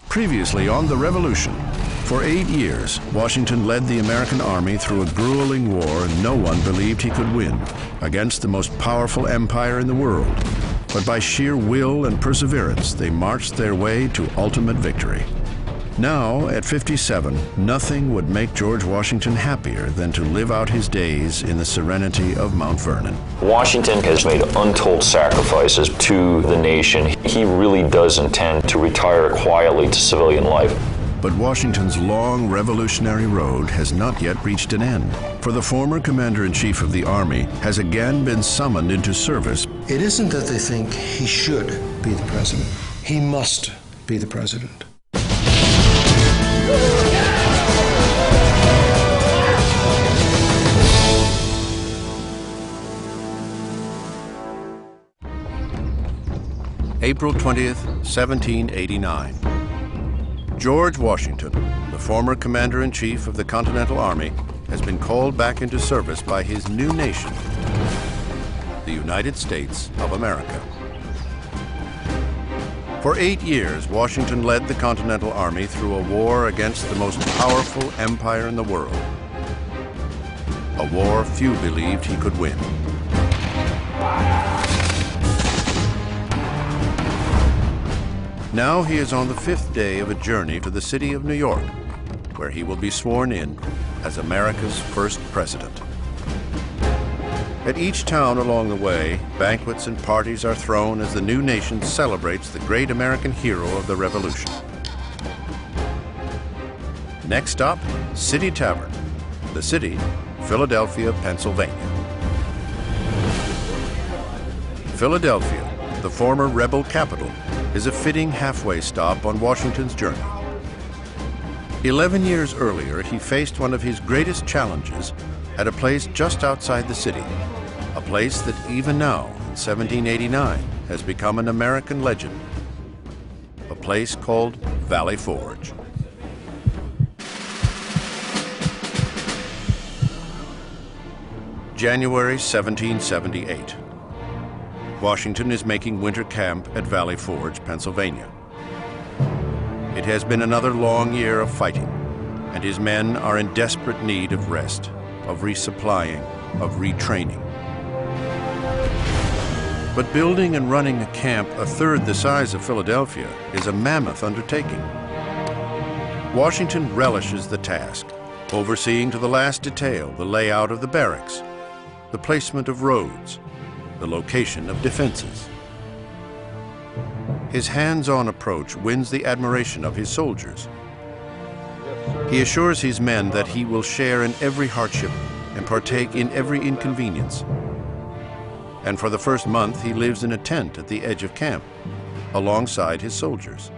Previously on The Revolution, for 8 years, Washington led the American army through a grueling war no one believed he could win against the most powerful empire in the world. But by sheer will and perseverance, they marched their way to ultimate victory. Now, at 57, nothing would make George Washington happier than to live out his days in the serenity of Mount Vernon. Washington has made untold sacrifices to the nation. He really does intend to retire quietly to civilian life. But Washington's long revolutionary road has not yet reached an end, for the former commander-in-chief of the Army has again been summoned into service. It isn't that they think he should be the president. He must be the president. April 20th, 1789. George Washington, the former commander-in-chief of the Continental Army, has been called back into service by his new nation, the United States of America. For 8 years, Washington led the Continental Army through a war against the most powerful empire in the world. A war few believed he could win. Now he is on the 5th day of a journey to the city of New York, where he will be sworn in as America's first president. At each town along the way, banquets and parties are thrown as the new nation celebrates the great American hero of the Revolution. Next stop, City Tavern. The city, Philadelphia, Pennsylvania. Philadelphia, the former rebel capital, is a fitting halfway stop on Washington's journey. 11 years earlier, he faced one of his greatest challenges at a place just outside the city, a place that even now, in 1789, has become an American legend, a place called Valley Forge. January 1778. Washington is making winter camp at Valley Forge, Pennsylvania. It has been another long year of fighting, and his men are in desperate need of rest, of resupplying, of retraining. But building and running a camp a third the size of Philadelphia is a mammoth undertaking. Washington relishes the task, overseeing to the last detail the layout of the barracks, the placement of roads, the location of defenses. His hands-on approach wins the admiration of his soldiers. He assures his men that he will share in every hardship and partake in every inconvenience. And for the first month, he lives in a tent at the edge of camp, alongside his soldiers.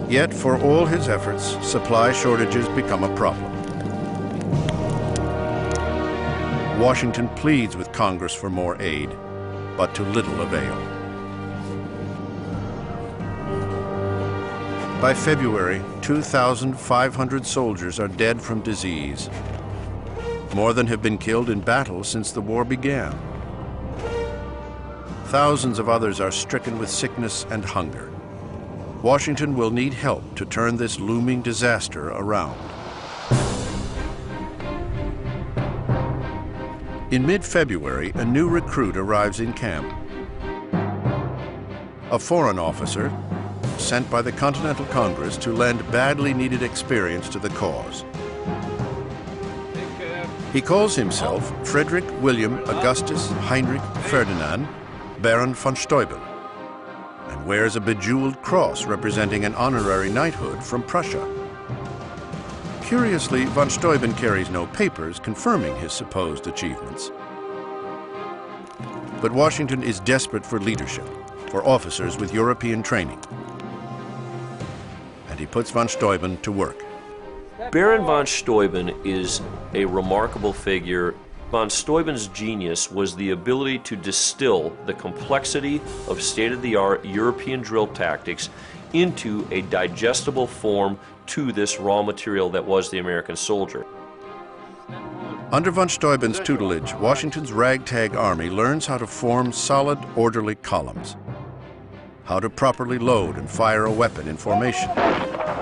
Yet, for all his efforts, supply shortages become a problem. Washington pleads with Congress for more aid, but to little avail. By February, 2,500 soldiers are dead from disease, more than have been killed in battle since the war began. Thousands of others are stricken with sickness and hunger. Washington will need help to turn this looming disaster around. In mid-February, a new recruit arrives in camp. A foreign officer sent by the Continental Congress to lend badly needed experience to the cause. He calls himself Frederick William Augustus Heinrich Ferdinand Baron von Steuben and wears a bejeweled cross representing an honorary knighthood from Prussia. Curiously, von Steuben carries no papers confirming his supposed achievements. But Washington is desperate for leadership, for officers with European training. And he puts von Steuben to work. Baron von Steuben is a remarkable figure. Von Steuben's genius was the ability to distill the complexity of state-of-the-art European drill tactics into a digestible form to this raw material that was the American soldier. Under von Steuben's tutelage, Washington's ragtag army learns how to form solid, orderly columns, how to properly load and fire a weapon in formation,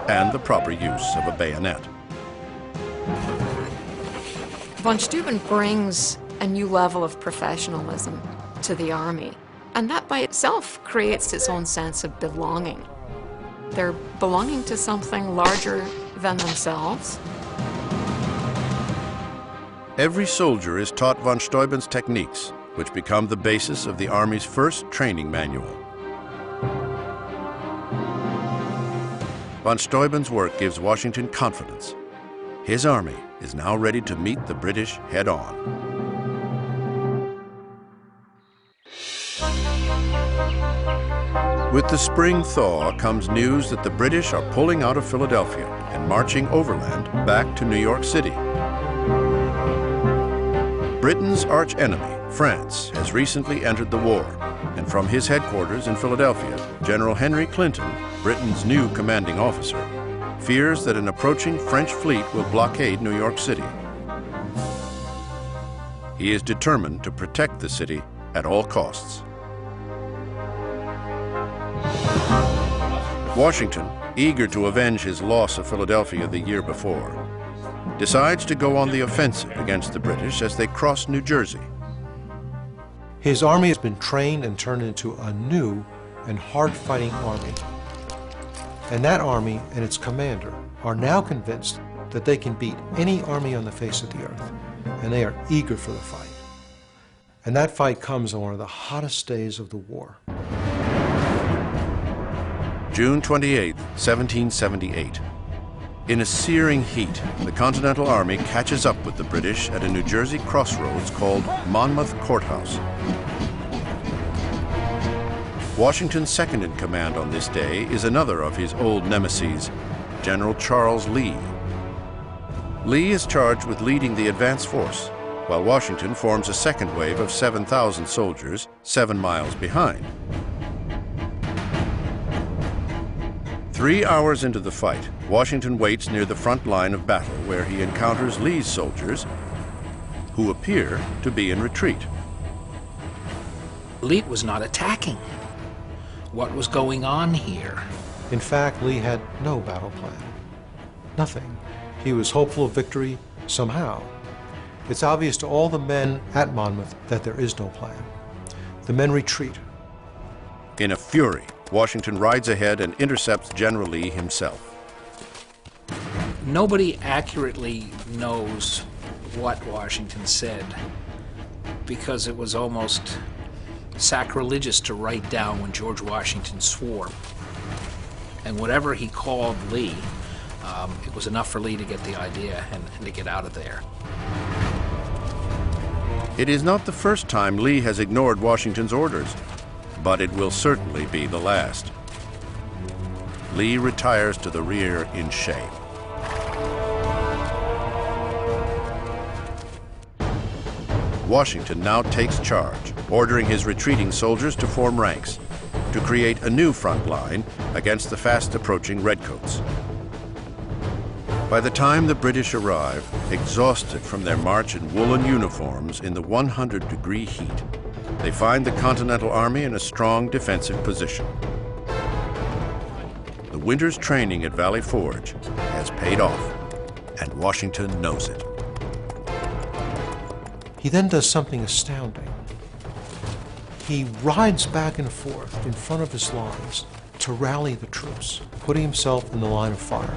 and the proper use of a bayonet. Von Steuben brings a new level of professionalism to the army, and that by itself creates its own sense of belonging. They're belonging to something larger than themselves. Every soldier is taught von Steuben's techniques, which become the basis of the Army's first training manual. Von Steuben's work gives Washington confidence. His army is now ready to meet the British head-on. With the spring thaw comes news that the British are pulling out of Philadelphia and marching overland back to New York City. Britain's arch-enemy, France, has recently entered the war, and from his headquarters in Philadelphia, General Henry Clinton, Britain's new commanding officer, fears that an approaching French fleet will blockade New York City. He is determined to protect the city at all costs. Washington, eager to avenge his loss of Philadelphia the year before, decides to go on the offensive against the British as they cross New Jersey. His army has been trained and turned into a new and hard-fighting army. And that army and its commander are now convinced that they can beat any army on the face of the earth, and they are eager for the fight. And that fight comes on one of the hottest days of the war. June 28, 1778. In a searing heat, the Continental Army catches up with the British at a New Jersey crossroads called Monmouth Courthouse. Washington's second in command on this day is another of his old nemeses, General Charles Lee. Lee is charged with leading the advance force, while Washington forms a second wave of 7,000 soldiers 7 miles behind. 3 hours into the fight, Washington waits near the front line of battle where he encounters Lee's soldiers, who appear to be in retreat. Lee was not attacking. What was going on here? In fact, Lee had no battle plan. Nothing. He was hopeful of victory somehow. It's obvious to all the men at Monmouth that there is no plan. The men retreat. In a fury, Washington rides ahead and intercepts General Lee himself. Nobody accurately knows what Washington said, because it was almost sacrilegious to write down when George Washington swore. And whatever he called Lee, it was enough for Lee to get the idea and to get out of there. It is not the first time Lee has ignored Washington's orders, but it will certainly be the last. Lee retires to the rear in shame. Washington now takes charge, ordering his retreating soldiers to form ranks, to create a new front line against the fast-approaching redcoats. By the time the British arrive, exhausted from their march in woolen uniforms in the 100-degree heat, they find the Continental Army in a strong defensive position. The winter's training at Valley Forge has paid off, and Washington knows it. He then does something astounding. He rides back and forth in front of his lines to rally the troops, putting himself in the line of fire,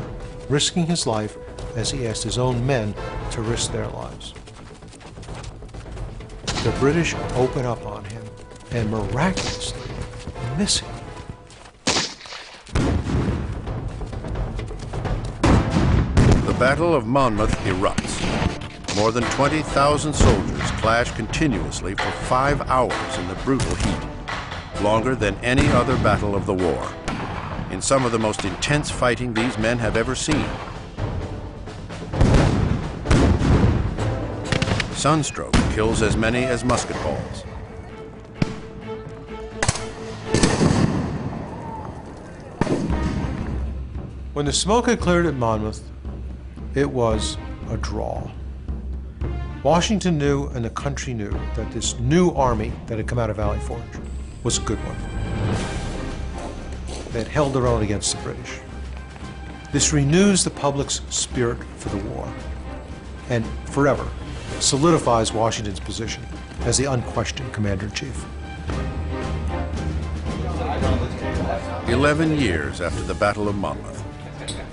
risking his life as he asked his own men to risk their lives. The British open up on him and miraculously miss him. The Battle of Monmouth erupts. More than 20,000 soldiers clash continuously for 5 hours in the brutal heat, longer than any other battle of the war, in some of the most intense fighting these men have ever seen. Sunstroke kills as many as musket balls. When the smoke had cleared at Monmouth, it was a draw. Washington knew, and the country knew, that this new army that had come out of Valley Forge was a good one. They had held their own against the British. This renews the public's spirit for the war and forever solidifies Washington's position as the unquestioned commander-in-chief. 11 years after the Battle of Monmouth,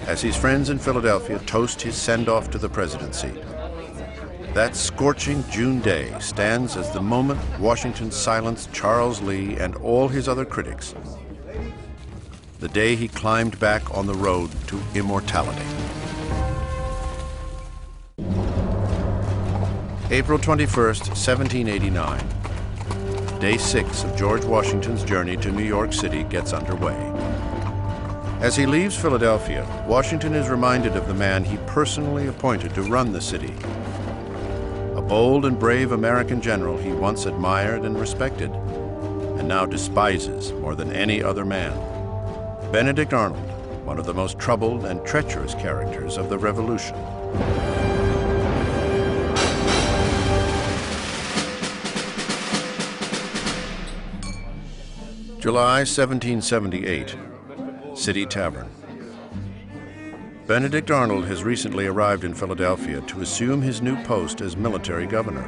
as his friends in Philadelphia toast his send-off to the presidency, that scorching June day stands as the moment Washington silenced Charles Lee and all his other critics, the day he climbed back on the road to immortality. April 21st, 1789. Day 6 of George Washington's journey to New York City gets underway. As he leaves Philadelphia, Washington is reminded of the man he personally appointed to run the city. A bold and brave American general he once admired and respected, and now despises more than any other man. Benedict Arnold, one of the most troubled and treacherous characters of the Revolution. July 1778, City Tavern. Benedict Arnold has recently arrived in Philadelphia to assume his new post as military governor.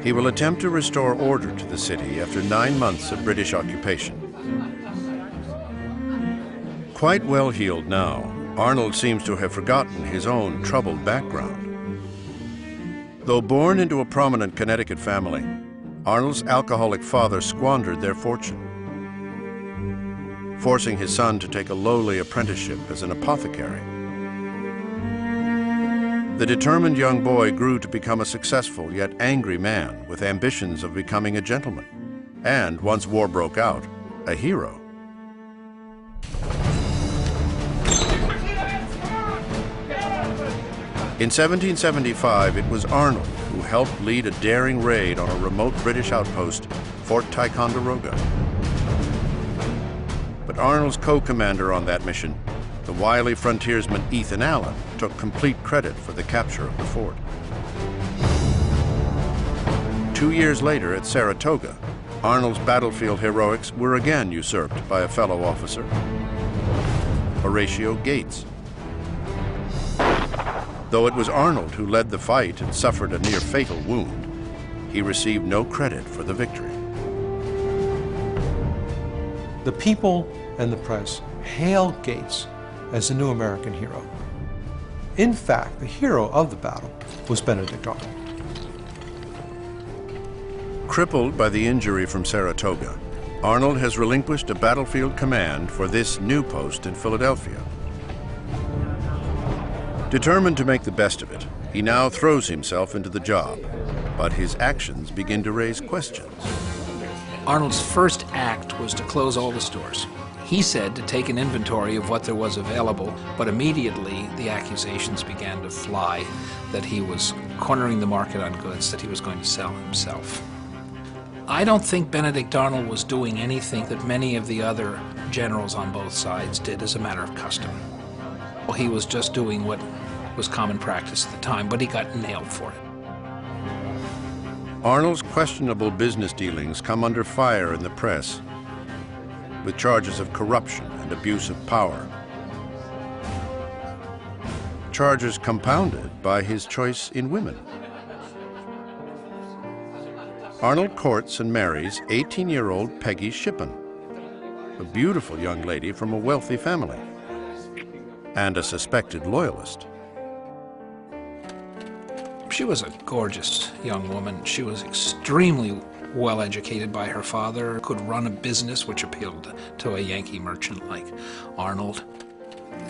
He will attempt to restore order to the city after 9 months of British occupation. Quite well-heeled now, Arnold seems to have forgotten his own troubled background. Though born into a prominent Connecticut family, Arnold's alcoholic father squandered their fortune, forcing his son to take a lowly apprenticeship as an apothecary. The determined young boy grew to become a successful yet angry man with ambitions of becoming a gentleman, and once war broke out, a hero. In 1775, it was Arnold who helped lead a daring raid on a remote British outpost, Fort Ticonderoga. But Arnold's co-commander on that mission, the wily frontiersman Ethan Allen, took complete credit for the capture of the fort. 2 years later at Saratoga, Arnold's battlefield heroics were again usurped by a fellow officer, Horatio Gates. Though it was Arnold who led the fight and suffered a near-fatal wound, he received no credit for the victory. The people and the press hailed Gates as the new American hero. In fact, the hero of the battle was Benedict Arnold. Crippled by the injury from Saratoga, Arnold has relinquished a battlefield command for this new post in Philadelphia. Determined to make the best of it, he now throws himself into the job, but his actions begin to raise questions. Arnold's first act was to close all the stores. He said to take an inventory of what there was available, but immediately the accusations began to fly that he was cornering the market on goods that he was going to sell himself. I don't think Benedict Arnold was doing anything that many of the other generals on both sides did as a matter of custom. He was just doing what was common practice at the time, but he got nailed for it. Arnold's questionable business dealings come under fire in the press, with charges of corruption and abuse of power. Charges compounded by his choice in women. Arnold courts and marries 18-year-old Peggy Shippen, a beautiful young lady from a wealthy family, and a suspected loyalist. She was a gorgeous young woman. She was extremely well educated by her father, could run a business which appealed to a Yankee merchant like Arnold.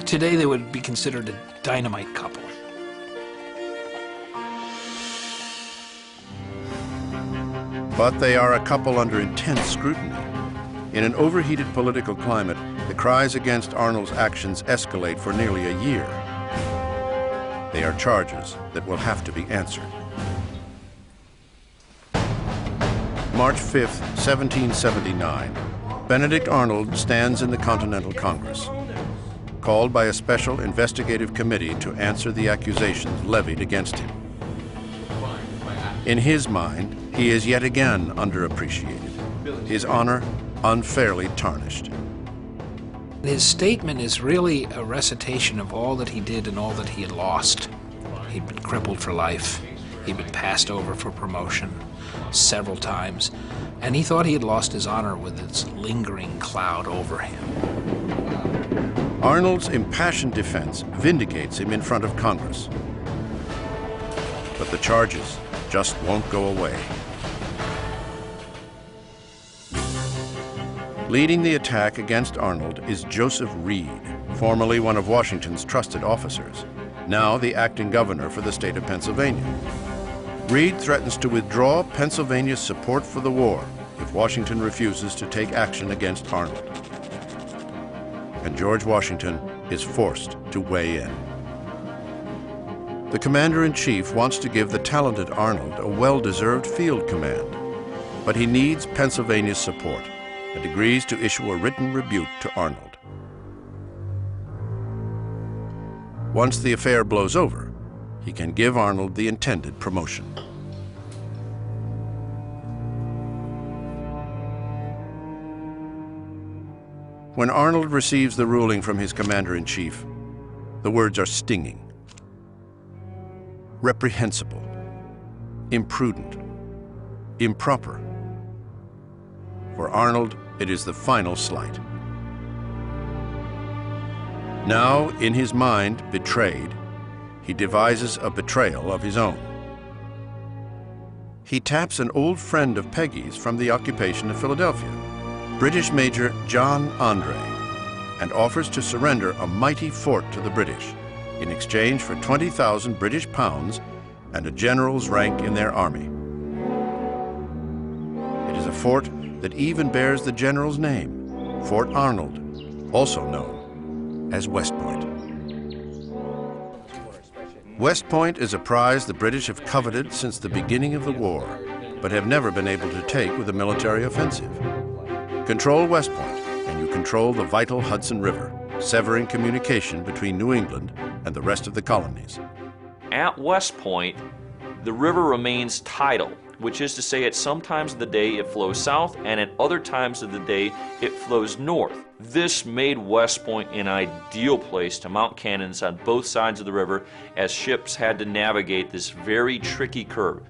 Today they would be considered a dynamite couple. But they are a couple under intense scrutiny. In an overheated political climate, the cries against Arnold's actions escalate for nearly a year. They are charges that will have to be answered. March 5th, 1779, Benedict Arnold stands in the Continental Congress, called by a special investigative committee to answer the accusations levied against him. In his mind, he is yet again underappreciated, his honor unfairly tarnished. His statement is really a recitation of all that he did and all that he had lost. He'd been crippled for life. He'd been passed over for promotion several times, and he thought he had lost his honor with its lingering cloud over him. Arnold's impassioned defense vindicates him in front of Congress. But the charges just won't go away. Leading the attack against Arnold is Joseph Reed, formerly one of Washington's trusted officers, now the acting governor for the state of Pennsylvania. Reed threatens to withdraw Pennsylvania's support for the war if Washington refuses to take action against Arnold. And George Washington is forced to weigh in. The commander-in-chief wants to give the talented Arnold a well-deserved field command, but he needs Pennsylvania's support and agrees to issue a written rebuke to Arnold. Once the affair blows over, he can give Arnold the intended promotion. When Arnold receives the ruling from his commander-in-chief, the words are stinging. Reprehensible, imprudent, improper. For Arnold, it is the final slight. Now, in his mind, betrayed, he devises a betrayal of his own. He taps an old friend of Peggy's from the occupation of Philadelphia, British Major John Andre, and offers to surrender a mighty fort to the British in exchange for 20,000 British pounds and a general's rank in their army. It is a fort that even bears the general's name, Fort Arnold, also known as West Point. West Point is a prize the British have coveted since the beginning of the war, but have never been able to take with a military offensive. Control West Point, and you control the vital Hudson River, severing communication between New England and the rest of the colonies. At West Point, the river remains tidal, which is to say at some times of the day it flows south and at other times of the day it flows north. This made West Point an ideal place to mount cannons on both sides of the river as ships had to navigate this very tricky curve.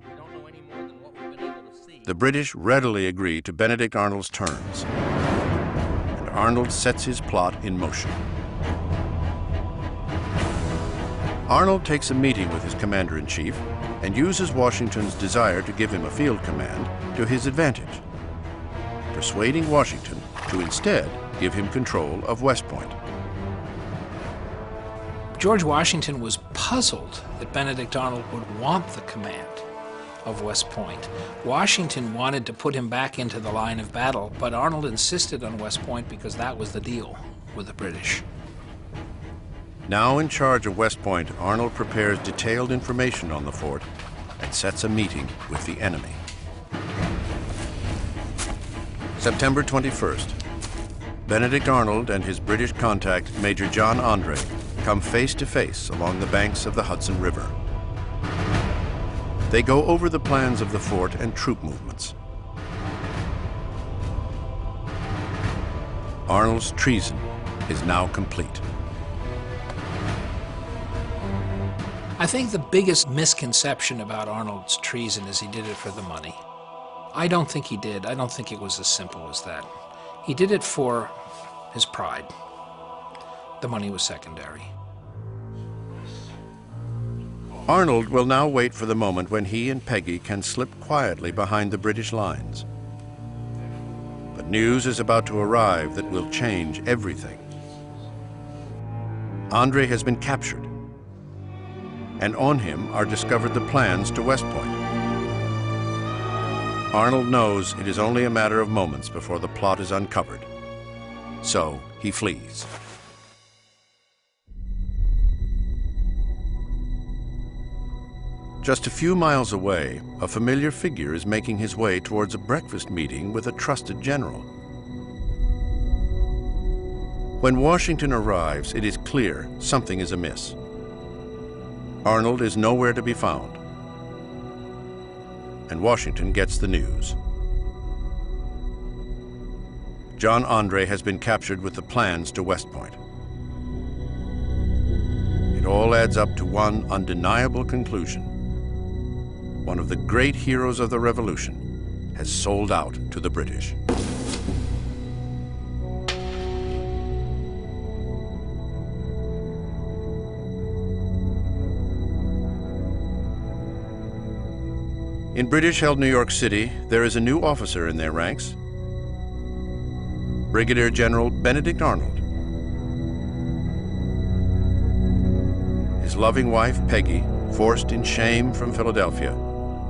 The British readily agree to Benedict Arnold's terms, and Arnold sets his plot in motion. Arnold takes a meeting with his commander-in-chief and uses Washington's desire to give him a field command to his advantage, persuading Washington to instead give him control of West Point. George Washington was puzzled that Benedict Arnold would want the command of West Point. Washington wanted to put him back into the line of battle, but Arnold insisted on West Point because that was the deal with the British. Now in charge of West Point, Arnold prepares detailed information on the fort and sets a meeting with the enemy. September 21st, Benedict Arnold and his British contact, Major John Andre, come face to face along the banks of the Hudson River. They go over the plans of the fort and troop movements. Arnold's treason is now complete. I think the biggest misconception about Arnold's treason is he did it for the money. I don't think he did. I don't think it was as simple as that. He did it for his pride. The money was secondary. Arnold will now wait for the moment when he and Peggy can slip quietly behind the British lines. But news is about to arrive that will change everything. Andre has been captured, and on him are discovered the plans to West Point. Arnold knows it is only a matter of moments before the plot is uncovered, so he flees. Just a few miles away, a familiar figure is making his way towards a breakfast meeting with a trusted general. When Washington arrives, it is clear something is amiss. Arnold is nowhere to be found. and Washington gets the news. John Andre has been captured with the plans to West Point. It all adds up to one undeniable conclusion. One of the great heroes of the Revolution has sold out to the British. In British-held New York City, there is a new officer in their ranks, Brigadier General Benedict Arnold. His loving wife, Peggy, forced in shame from Philadelphia,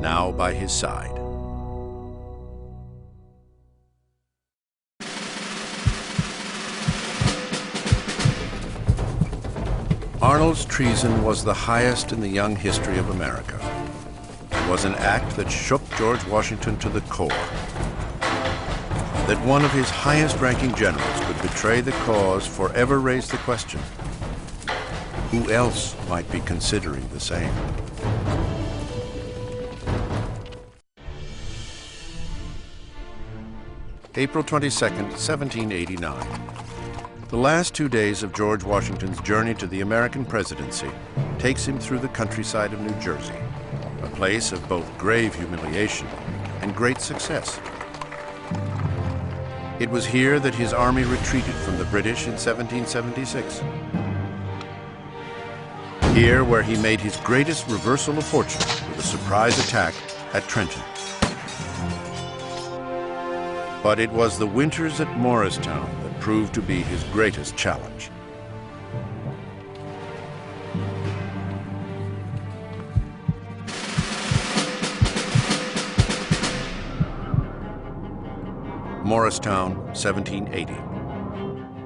now by his side. Arnold's treason was the highest in the young history of America. It was an act that shook George Washington to the core. That one of his highest-ranking generals could betray the cause forever raised the question, who else might be considering the same? April 22nd, 1789. The last 2 days of George Washington's journey to the American presidency takes him through the countryside of New Jersey, a place of both grave humiliation and great success. It was here that his army retreated from the British in 1776. Here where he made his greatest reversal of fortune with a surprise attack at Trenton. But it was the winters at Morristown that proved to be his greatest challenge. Morristown, 1780.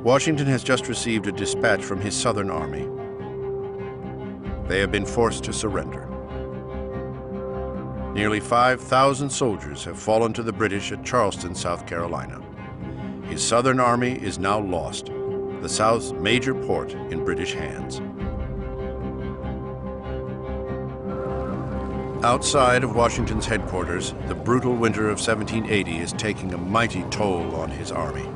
Washington has just received a dispatch from his Southern army. They have been forced to surrender. Nearly 5,000 soldiers have fallen to the British at Charleston, South Carolina. His Southern army is now lost, the South's major port in British hands. Outside of Washington's headquarters, the brutal winter of 1780 is taking a mighty toll on his army.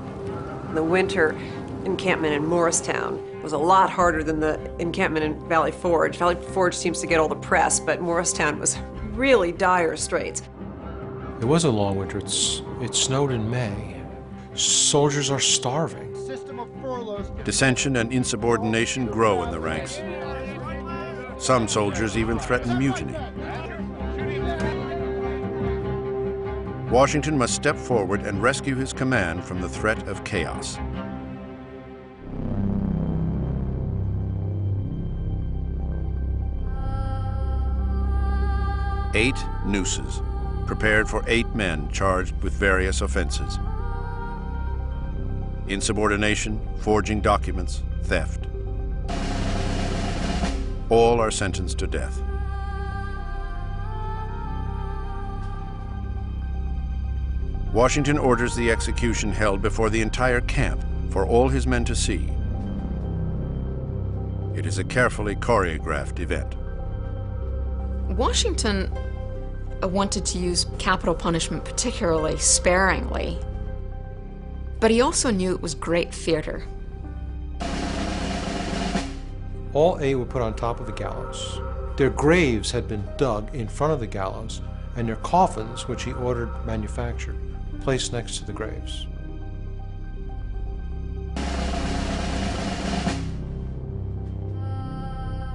The winter encampment in Morristown was a lot harder than the encampment in Valley Forge. Valley Forge seems to get all the press, but Morristown was really dire straits. It was a long winter. It snowed in May. Soldiers are starving. Dissension and insubordination grow in the ranks. Some soldiers even threaten mutiny. Washington must step forward and rescue his command from the threat of chaos. Eight nooses, prepared for 8 men charged with various offenses. Insubordination, forging documents, theft. All are sentenced to death. Washington orders the execution held before the entire camp for all his men to see. It is a carefully choreographed event. Washington wanted to use capital punishment particularly sparingly, but he also knew it was great theater. All 8 were put on top of the gallows. Their graves had been dug in front of the gallows, and their coffins, which he ordered manufactured, placed next to the graves.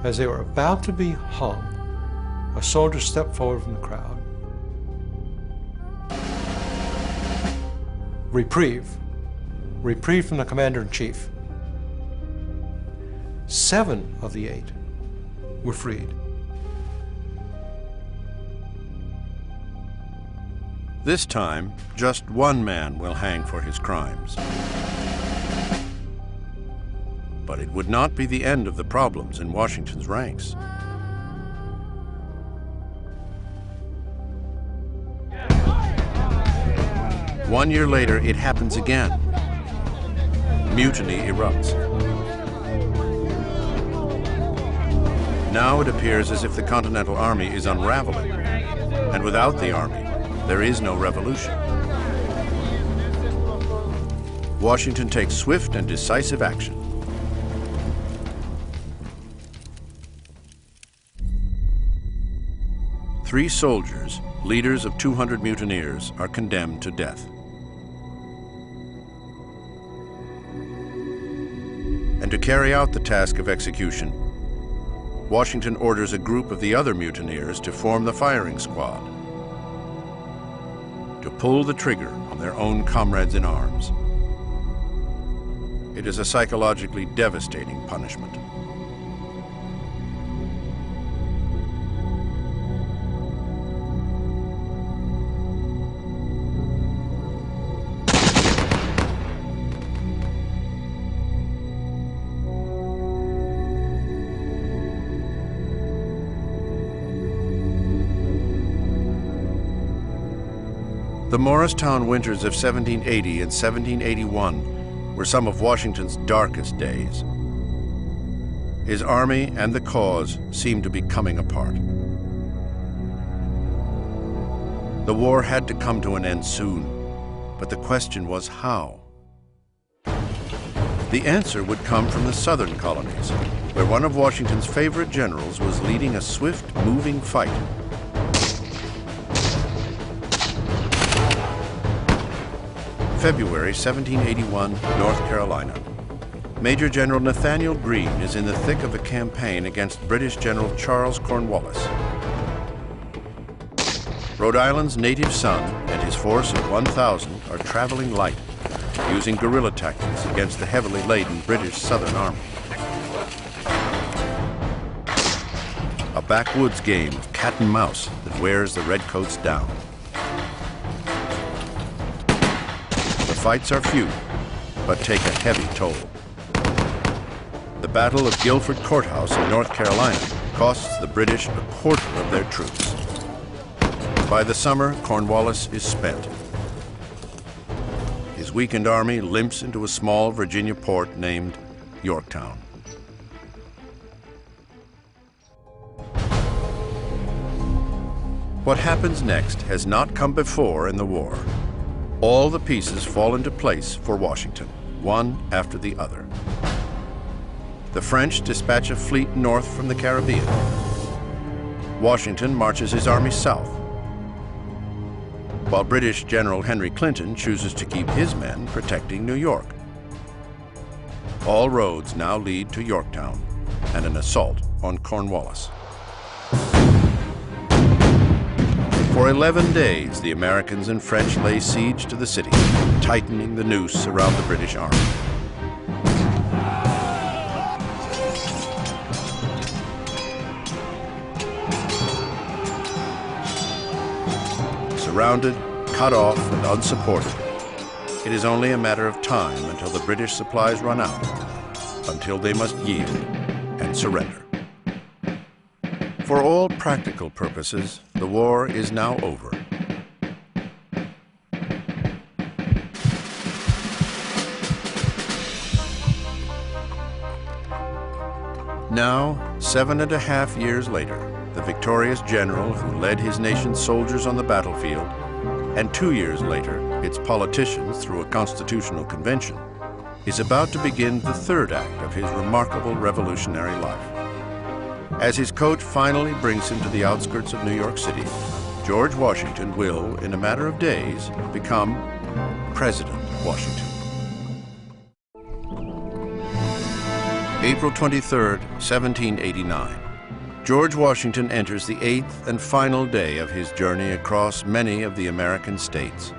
As they were about to be hung, a soldier stepped forward from the crowd. Reprieve. Reprieve from the commander-in-chief. 7 of the 8 were freed. This time, just 1 man will hang for his crimes. But it would not be the end of the problems in Washington's ranks. One year later, it happens again. Mutiny erupts. Now it appears as if the Continental Army is unraveling. And without the army, there is no revolution. Washington takes swift and decisive action. Three soldiers, leaders of 200 mutineers, are condemned to death. And to carry out the task of execution, Washington orders a group of the other mutineers to form the firing squad, to pull the trigger on their own comrades in arms. It is a psychologically devastating punishment. The Morristown winters of 1780 and 1781 were some of Washington's darkest days. His army and the cause seemed to be coming apart. The war had to come to an end soon, but the question was how? The answer would come from the southern colonies, where one of Washington's favorite generals was leading a swift, moving fight. February 1781, North Carolina. Major General Nathaniel Greene is in the thick of a campaign against British General Charles Cornwallis. Rhode Island's native son and his force of 1,000 are traveling light, using guerrilla tactics against the heavily laden British Southern Army. A backwoods game of cat and mouse that wears the redcoats down. The fights are few, but take a heavy toll. The Battle of Guilford Courthouse in North Carolina costs the British a quarter of their troops. By the summer, Cornwallis is spent. His weakened army limps into a small Virginia port named Yorktown. What happens next has not come before in the war. All the pieces fall into place for Washington, one after the other. The French dispatch a fleet north from the Caribbean. Washington marches his army south, while British General Henry Clinton chooses to keep his men protecting New York. All roads now lead to Yorktown and an assault on Cornwallis. For 11 days, the Americans and French lay siege to the city, tightening the noose around the British army. Surrounded, cut off, and unsupported, it is only a matter of time until the British supplies run out, until they must yield and surrender. For all practical purposes, the war is now over. Now, 7.5 years later, the victorious general who led his nation's soldiers on the battlefield, and 2 years later, its politicians through a constitutional convention, is about to begin the third act of his remarkable revolutionary life. As his coach finally brings him to the outskirts of New York City, George Washington will, in a matter of days, become President Washington. April 23, 1789. George Washington enters the 8th and final day of his journey across many of the American states.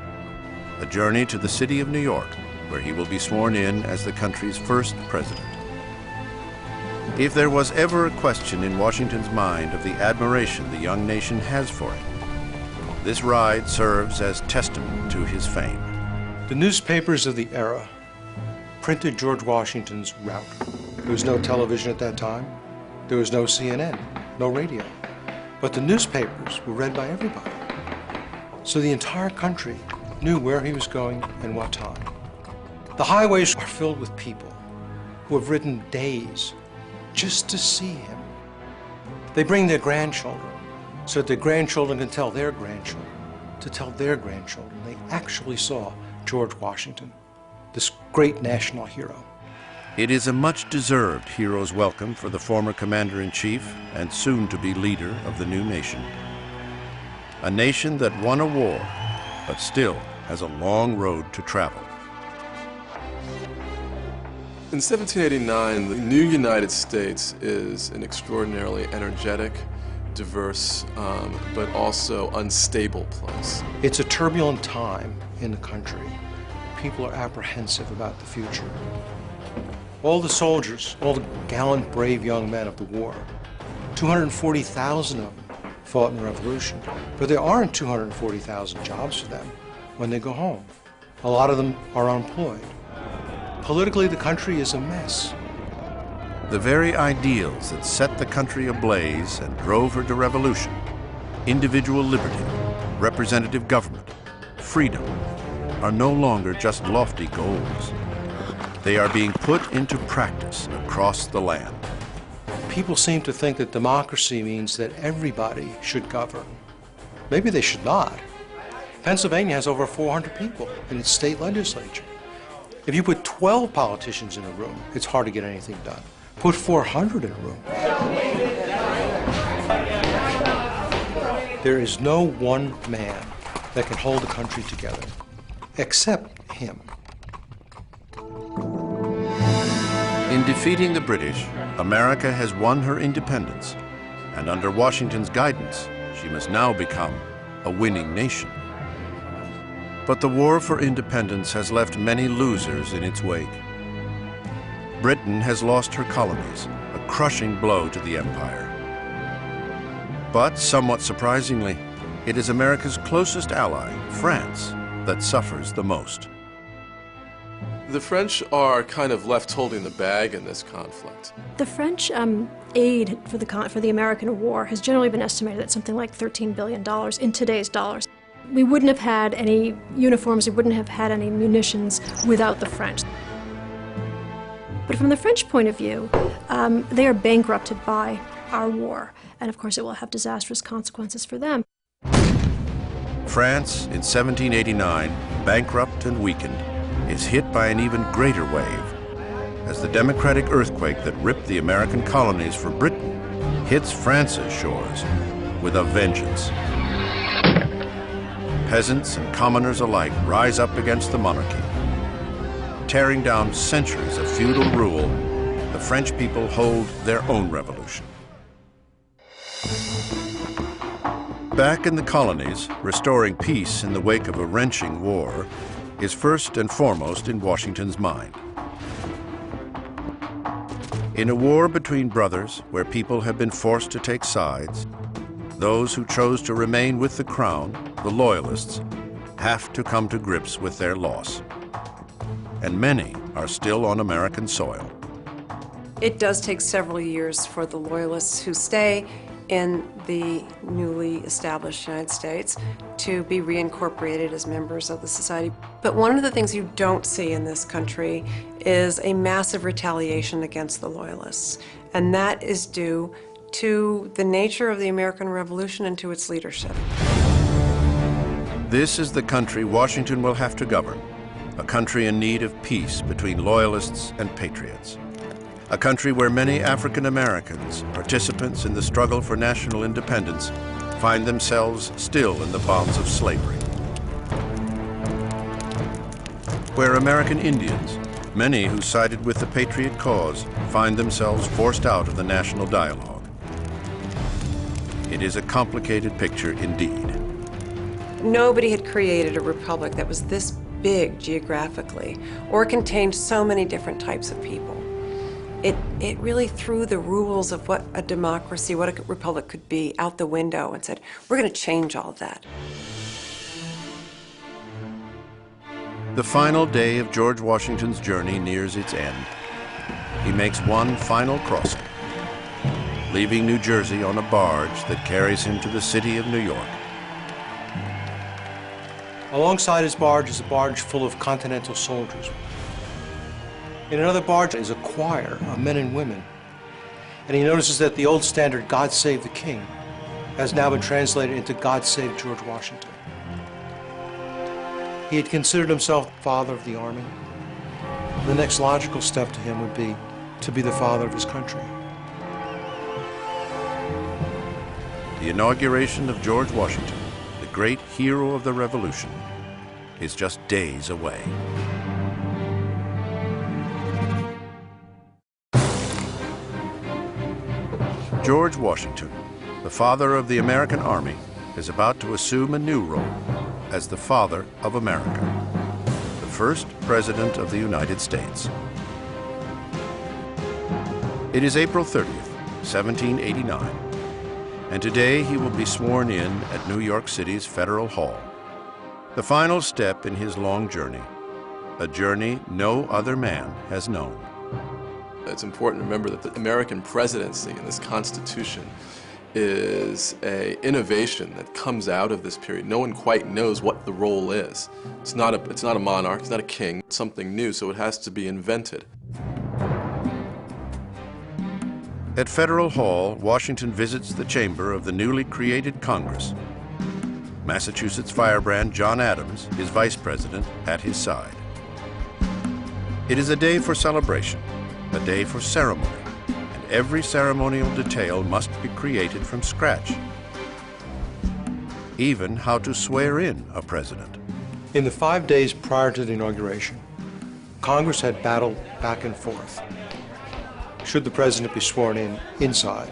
A journey to the city of New York, where he will be sworn in as the country's first president. If there was ever a question in Washington's mind of the admiration the young nation has for him, this ride serves as testament to his fame. The newspapers of the era printed George Washington's route. There was no television at that time. There was no CNN, no radio. But the newspapers were read by everybody. So the entire country knew where he was going and what time. The highways are filled with people who have ridden days just to see him. They bring their grandchildren, so that their grandchildren can tell their grandchildren, to tell their grandchildren. They actually saw George Washington, this great national hero. It is a much-deserved hero's welcome for the former commander-in-chief and soon-to-be leader of the new nation. A nation that won a war, but still has a long road to travel. In 1789, the new United States is an extraordinarily energetic, diverse, but also unstable place. It's a turbulent time in the country. People are apprehensive about the future. All the soldiers, all the gallant, brave young men of the war, 240,000 of them fought in the Revolution, but there aren't 240,000 jobs for them when they go home. A lot of them are unemployed. Politically, the country is a mess. The very ideals that set the country ablaze and drove her to revolution, individual liberty, representative government, freedom, are no longer just lofty goals. They are being put into practice across the land. People seem to think that democracy means that everybody should govern. Maybe they should not. Pennsylvania has over 400 people in its state legislature. If you put 12 politicians in a room, it's hard to get anything done. Put 400 in a room. There is no one man that can hold the country together, except him. In defeating the British, America has won her independence, and under Washington's guidance, she must now become a winning nation. But the war for independence has left many losers in its wake. Britain has lost her colonies, a crushing blow to the empire. But somewhat surprisingly, it is America's closest ally, France, that suffers the most. The French are kind of left holding the bag in this conflict. The French aid for the American war has generally been estimated at something like $13 billion in today's dollars. We wouldn't have had any uniforms, we wouldn't have had any munitions without the French. But from the French point of view, they are bankrupted by our war, and of course it will have disastrous consequences for them. France, in 1789, bankrupt and weakened, is hit by an even greater wave as the democratic earthquake that ripped the American colonies for Britain hits France's shores with a vengeance. Peasants and commoners alike rise up against the monarchy. Tearing down centuries of feudal rule, the French people hold their own revolution. Back in the colonies, restoring peace in the wake of a wrenching war is first and foremost in Washington's mind. In a war between brothers, where people have been forced to take sides, those who chose to remain with the crown, the Loyalists, have to come to grips with their loss. And many are still on American soil. It does take several years for the Loyalists who stay in the newly established United States to be reincorporated as members of the society. But one of the things you don't see in this country is a massive retaliation against the Loyalists, and that is due to the nature of the American Revolution and to its leadership. This is the country Washington will have to govern, a country in need of peace between Loyalists and Patriots. A country where many African Americans, participants in the struggle for national independence, find themselves still in the bonds of slavery. Where American Indians, many who sided with the Patriot cause, find themselves forced out of the national dialogue. It is a complicated picture indeed. Nobody had created a republic that was this big geographically or contained so many different types of people. It really threw the rules of what a democracy, what a republic could be out the window and said, we're going to change all of that. The final day of George Washington's journey nears its end. He makes one final crossing, leaving New Jersey on a barge that carries him to the city of New York. Alongside his barge is a barge full of Continental soldiers. In another barge is a choir of men and women. And he notices that the old standard, God Save the King, has now been translated into God Save George Washington. He had considered himself father of the Army. The next logical step to him would be to be the father of his country. The inauguration of George Washington, the great hero of the Revolution, is just days away. George Washington, the father of the American Army, is about to assume a new role as the father of America, the first president of the United States. It is April 30th, 1789, and today he will be sworn in at New York City's Federal Hall, the final step in his long journey, a journey no other man has known. It's important to remember that the American presidency and this Constitution is an innovation that comes out of this period. No one quite knows what the role is. It's not a monarch, it's not a king, it's something new, so it has to be invented. At Federal Hall, Washington visits the chamber of the newly created Congress. Massachusetts firebrand John Adams is vice president at his side. It is a day for celebration, a day for ceremony, and every ceremonial detail must be created from scratch. Even how to swear in a president. In the 5 days prior to the inauguration, Congress had battled back and forth. Should the president be sworn in inside?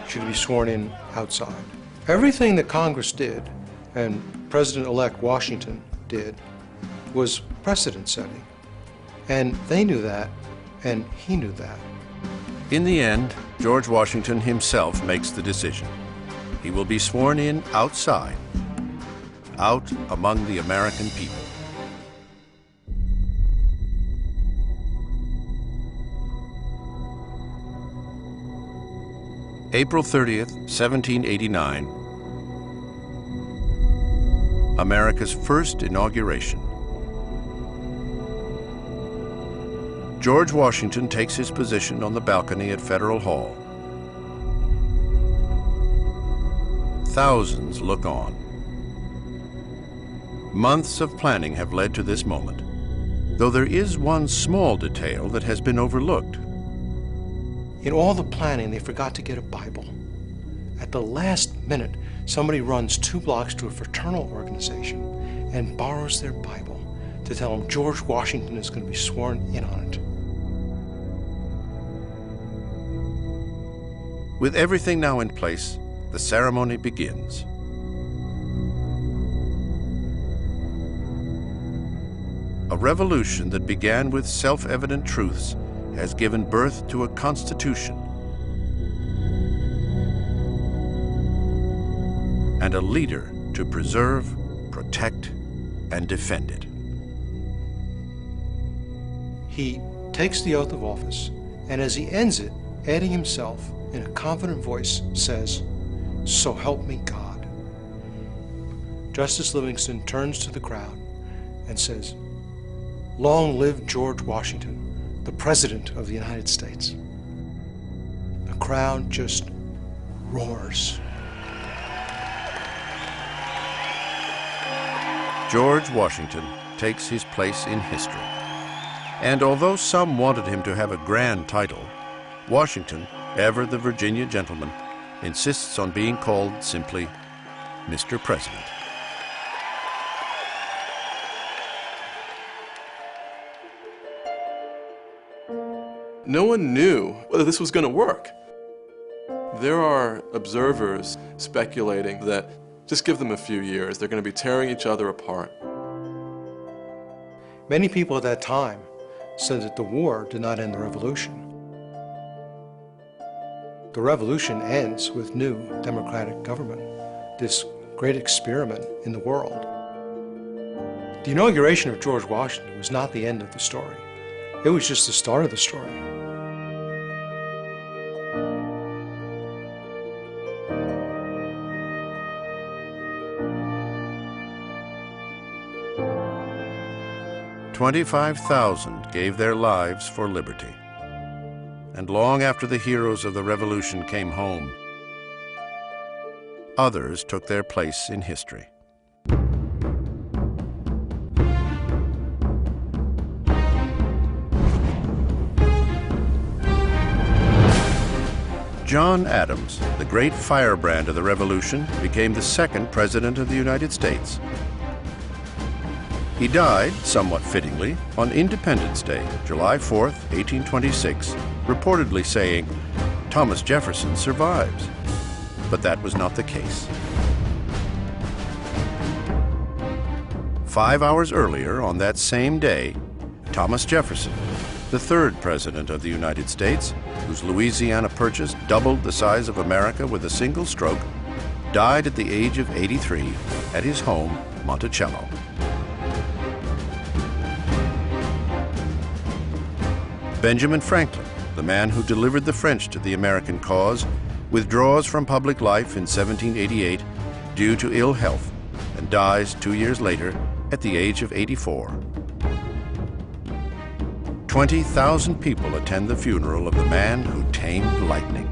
Should he be sworn in outside? Everything that Congress did and President-elect Washington did was precedent setting. And they knew that, and he knew that. In the end, George Washington himself makes the decision. He will be sworn in outside, out among the American people. April 30th, 1789, America's first inauguration. George Washington takes his position on the balcony at Federal Hall. Thousands look on. Months of planning have led to this moment, though there is one small detail that has been overlooked. In all the planning, they forgot to get a Bible. At the last minute, somebody runs 2 blocks to a fraternal organization and borrows their Bible to tell them George Washington is going to be sworn in on it. With everything now in place, the ceremony begins. A revolution that began with self-evident truths has given birth to a constitution and a leader to preserve, protect, and defend it. He takes the oath of office, and as he ends it, adding himself in a confident voice, says, "So help me God." Justice Livingston turns to the crowd and says, "Long live George Washington, the President of the United States." The crowd just roars. George Washington takes his place in history. And although some wanted him to have a grand title, Washington, ever the Virginia gentleman, insists on being called simply Mr. President. No one knew whether this was going to work. There are observers speculating that just give them a few years, they're going to be tearing each other apart. Many people at that time said that the war did not end the revolution. The revolution ends with new democratic government, this great experiment in the world. The inauguration of George Washington was not the end of the story. It was just the start of the story. "25,000 gave their lives for liberty. And long after the heroes of the Revolution came home, others took their place in history. John Adams, the great firebrand of the Revolution, became the second President of the United States. He died, somewhat fittingly, on Independence Day, July 4th, 1826, reportedly saying, "Thomas Jefferson survives." But that was not the case. 5 hours earlier, on that same day, Thomas Jefferson, the third President of the United States, whose Louisiana Purchase doubled the size of America with a single stroke, died at the age of 83 at his home, Monticello. Benjamin Franklin, the man who delivered the French to the American cause, withdraws from public life in 1788 due to ill health and dies 2 years later at the age of 84. 20,000 people attend the funeral of the man who tamed lightning.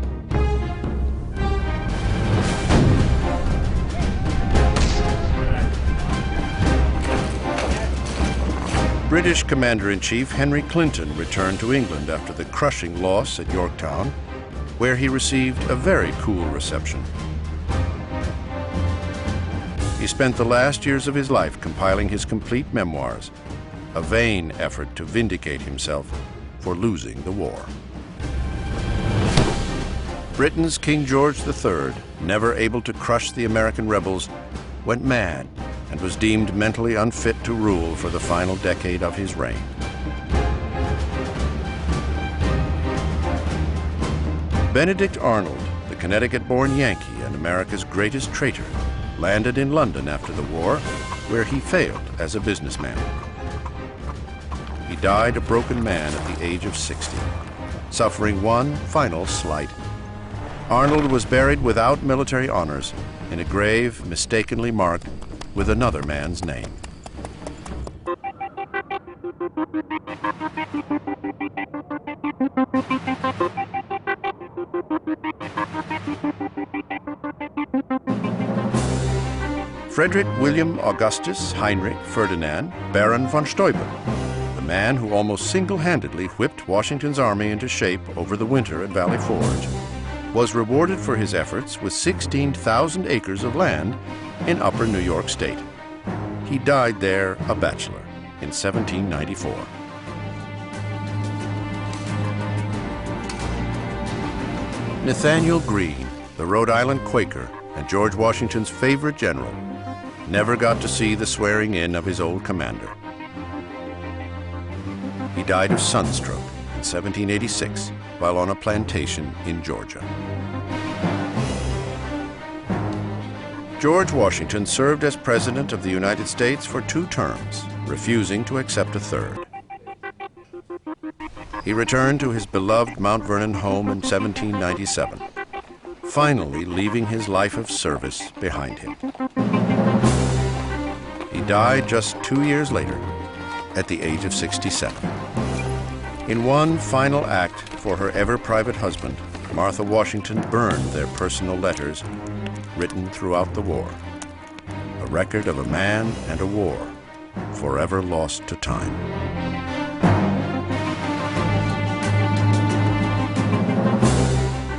British Commander-in-Chief Henry Clinton returned to England after the crushing loss at Yorktown, where he received a very cool reception. He spent the last years of his life compiling his complete memoirs, a vain effort to vindicate himself for losing the war. Britain's King George III, never able to crush the American rebels, went mad and was deemed mentally unfit to rule for the final decade of his reign. Benedict Arnold, the Connecticut-born Yankee and America's greatest traitor, landed in London after the war, where he failed as a businessman. He died a broken man at the age of 60, suffering one final slight. Arnold was buried without military honors in a grave mistakenly marked with another man's name. Frederick William Augustus Heinrich Ferdinand Baron von Steuben, the man who almost single-handedly whipped Washington's army into shape over the winter at Valley Forge, was rewarded for his efforts with 16,000 acres of land in upper New York State. He died there a bachelor in 1794. Nathaniel Greene, the Rhode Island Quaker and George Washington's favorite general, never got to see the swearing in of his old commander. He died of sunstroke in 1786 while on a plantation in Georgia. George Washington served as President of the United States for 2 terms, refusing to accept a third. He returned to his beloved Mount Vernon home in 1797, finally leaving his life of service behind him. He died just 2 years later at the age of 67. In one final act for her ever-private husband, Martha Washington burned their personal letters written throughout the war, a record of a man and a war forever lost to time.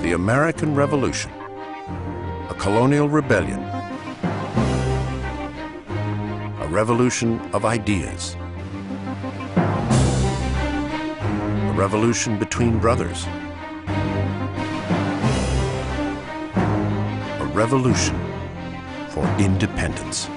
The American Revolution, a colonial rebellion, a revolution of ideas, a revolution between brothers, a revolution for independence.